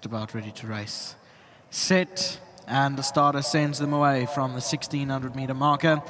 About ready to race. Set, and the starter sends them away from the 1600-meter marker.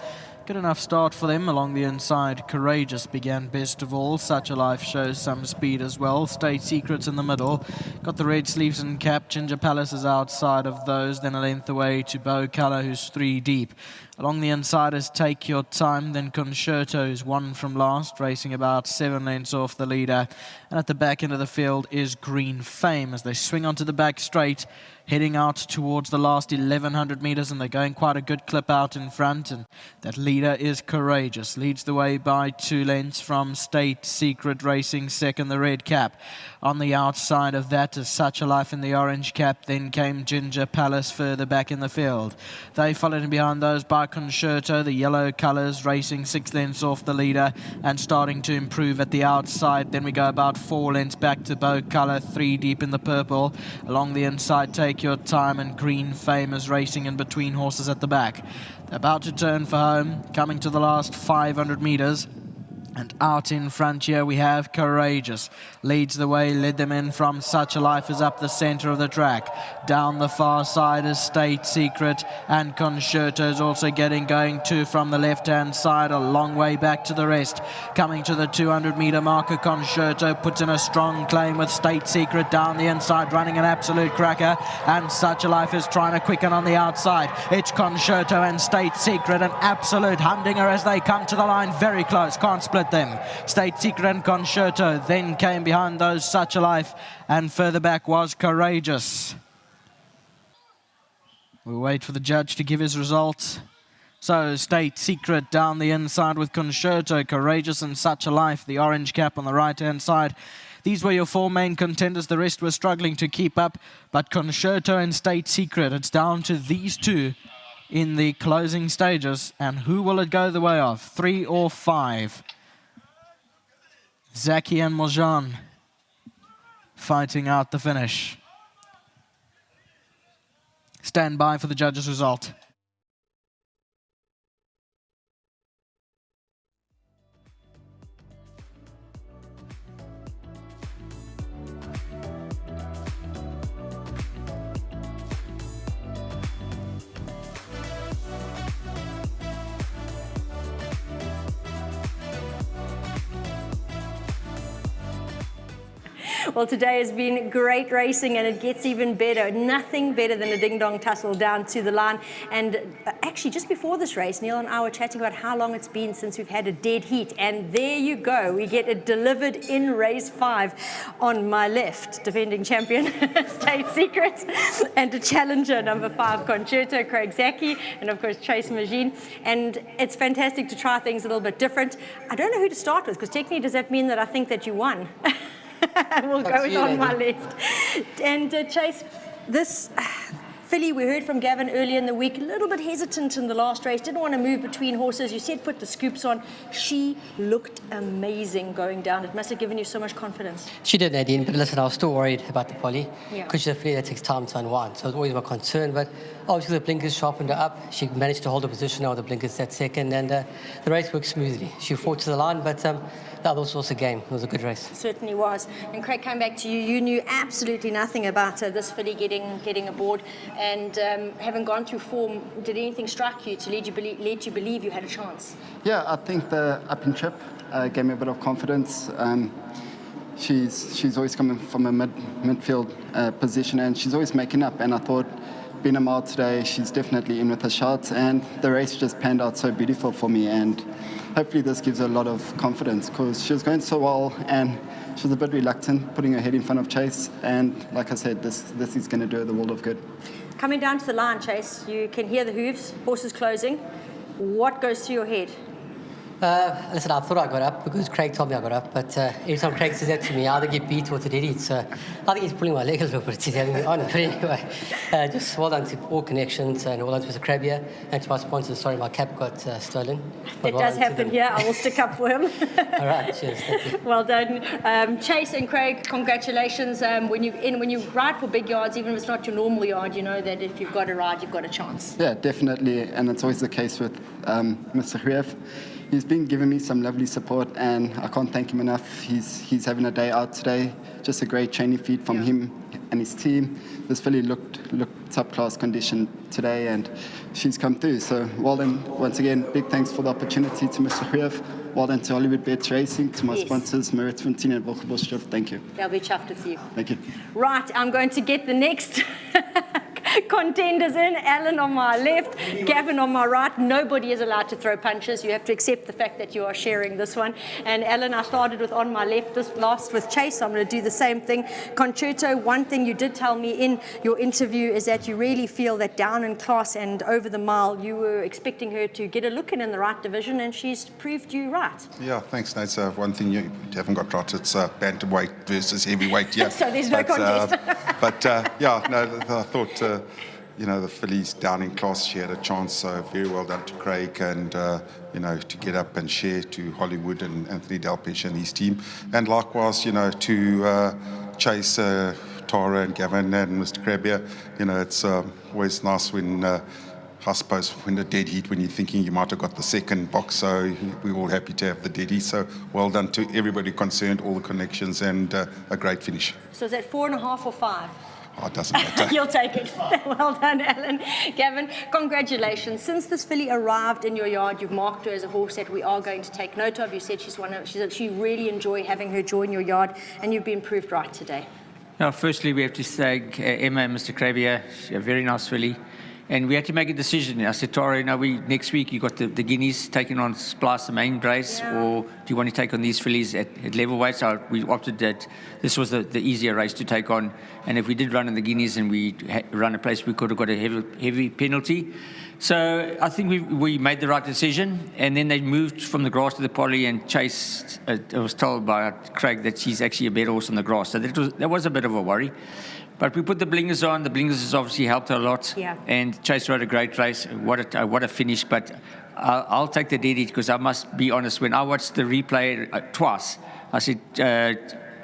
Good enough start for them along the inside. Courageous began best of all. Such a Life shows some speed as well. State Secrets in the middle. Got the red sleeves and cap. Ginger Palace is outside of those. Then a length away to Bow Color, who's 3 deep. Along the inside is Take Your Time. Then Concerto is 1 from last, racing about 7 lengths off the leader. And at the back end of the field is Green Fame as they swing onto the back straight, heading out towards the last 1100 meters, and they're going quite a good clip out in front. And that leader is Courageous, leads the way by 2 lengths from State Secret, racing second, the red cap. On the outside of that is Such a Life in the orange cap. Then came Ginger Palace further back in the field. They followed in behind those by Concerto, the yellow colours, racing 6 lengths off the leader and starting to improve at the outside. Then we go about 4 lengths back to Bow Color, 3 deep in the purple. Along the inside, Take Your Time, and Green Fame is racing in between horses at the back. They're about to turn for home, coming to the last 500 meters. And out in front here we have Courageous. Leads the way, led them in from Such a Life, is up the center of the track. Down the far side is State Secret, and Concerto is also getting going too from the left-hand side, a long way back to the rest. Coming to the 200-meter marker, Concerto puts in a strong claim with State Secret down the inside, running an absolute cracker, and Such a Life is trying to quicken on the outside. It's Concerto and State Secret, an absolute humdinger as they come to the line, very close, can't split them. State Secret and Concerto, then came behind those Such a Life, and further back was Courageous. We'll wait for the judge to give his results. So State Secret down the inside with Concerto, Courageous and Such a Life, the orange cap on the right-hand side. These were your 4 main contenders. The rest were struggling to keep up, but Concerto and State Secret, it's down to these 2 in the closing stages. And who will it go the way of, 3 or 5? Zaki and Mojan fighting out the finish. Stand by for the judges' result. Well, today has been great racing, and it gets even better. Nothing better than a ding-dong tussle down to the line. And actually, just before this race, Neil and I were chatting about how long it's been since we've had a dead heat. And there you go. We get it delivered in race 5. On my left, defending champion, State Secret, and a challenger, number 5, Concerto, Craig Zaki, and of course, Chase Magine. And it's fantastic to try things a little bit different. I don't know who to start with, because technically, does that mean that I think that you won? We'll go with on my left. And Chase, this filly, we heard from Gavin earlier in the week, a little bit hesitant in the last race, didn't want to move between horses. You said put the scoops on. She looked amazing going down. It must have given you so much confidence. She did, Nadine, but listen, I was still worried about the Polly, Yeah. because she's a filly that takes time to unwind, so it was always my concern. But obviously the blinkers sharpened her up. She managed to hold her position now with the blinkers that second, and the race worked smoothly. She fought to the line, but that was also a game. It was a good race. Certainly was. And Craig, came back to you. You knew absolutely nothing about this filly getting aboard, and having gone through form, did anything strike you to let you believe you had a chance? Yeah, I think the up and trip gave me a bit of confidence. She's always coming from a midfield position, and she's always making up. And I thought, being a mile today, she's definitely in with a shot. And the race just panned out so beautiful for me. And hopefully this gives her a lot of confidence, because she was going so well, and she was a bit reluctant putting her head in front of Chase. And like I said, this is going to do her the world of good. Coming down to the line, Chase, you can hear the hooves, horses closing. What goes through your head? Listen, I thought I got up because Craig told me I got up, but every time Craig says that to me, I either get beat or to dead eat. So I think he's pulling my leg a little bit, he's having me on. But anyway, just well done to all connections, and well done to Mr. Crab here, and to my sponsors. Sorry, my cap got stolen. It does happen here. I will stick up for him. All right, cheers. Thank you. Well done. Chase and Craig, congratulations. When you ride for big yards, even if it's not your normal yard, you know that if you've got a ride, you've got a chance. Yeah, definitely, and it's always the case with Mr. Krief. He's been giving me some lovely support, and I can't thank him enough. He's having a day out today, just a great training feed from him and his team. This filly looked top class condition today, and she's come through. So well done once again. Big thanks for the opportunity to Mr. Huev. Well done to Hollywood Bets Racing, to my sponsors, Marit Fontaine and Volkswagen. Thank you. They'll be chuffed with you. Thank you. Right, I'm going to get the next contenders in. Alan on my left, Gavin on my right. Nobody is allowed to throw punches. You have to accept the fact that you are sharing this one. And Alan, I started with on my left, this last with Chase. So I'm going to do the same thing. Concerto, one thing you did tell me in your interview is that you really feel that down in class and over the mile, you were expecting her to get a look in the right division, and she's proved you right. Yeah, thanks, Nate. So one thing you haven't got right, it's bantamweight versus heavyweight. Yeah. So there's no contest. Yeah, no, I thought, the fillies down in class, she had a chance. So very well done to Craig, and, to get up and share to Hollywood and Anthony Delpesh and his team. And likewise, to Chase, Tara and Gavin and Mr. Krabbe. It's always nice when... I suppose when the dead heat, when you're thinking you might have got the second box, so we're all happy to have the dead heat. So well done to everybody concerned, all the connections, and a great finish. So is that 4.5 or 5? Oh, it doesn't matter. You'll take it. Well done, Alan. Gavin, congratulations. Since this filly arrived in your yard, you've marked her as a horse that we are going to take note of. You said she really enjoy having her join your yard, and you've been proved right today. Now, firstly, we have to thank Emma and Mr. Krabbe. She's a very nice filly. And we had to make a decision. I said, Tara, next week you got the guineas taking on Splice, the main race, or do you want to take on these fillies at level weight? So we opted that this was the easier race to take on. And if we did run in the guineas and we run a place, we could have got a heavy penalty. So I think we made the right decision. And then they moved from the grass to the poly, and Chase, I was told by Craig that she's actually a better horse on the grass. So that was a bit of a worry. But we put the blingers on. The blingers has obviously helped her a lot. Yeah. And Chase rode a great race. What a finish. But I'll take the dead heat, because I must be honest. When I watched the replay twice, I said,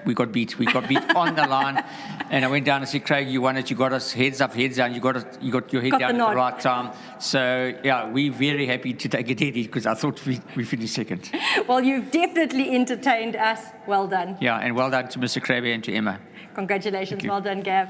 we got beat. We got beat on the line. And I went down and said, Craig, you won it. You got us heads up, heads down. You got your head down at the right time. So, yeah, we're very happy to take a dead heat, because I thought we finished second. Well, you've definitely entertained us. Well done. Yeah, and well done to Mr. Krabbe and to Emma. Congratulations. Well done, Gav.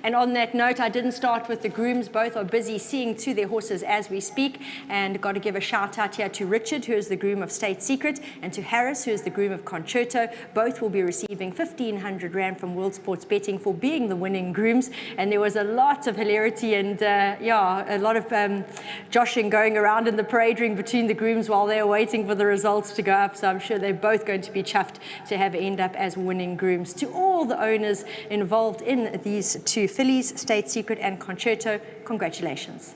And on that note, I didn't start with the grooms. Both are busy seeing to their horses as we speak. And got to give a shout out here to Richard, who is the groom of State Secret, and to Harris, who is the groom of Concerto. Both will be receiving 1,500 Rand from World Sports Betting for being the winning grooms. And there was a lot of hilarity and, a lot of joshing going around in the parade ring between the grooms while they were waiting for the results to go up. So I'm sure they're both going to be chuffed to have end up as winning grooms. To all the owners involved in these two fillies, State Secret and Concerto, congratulations.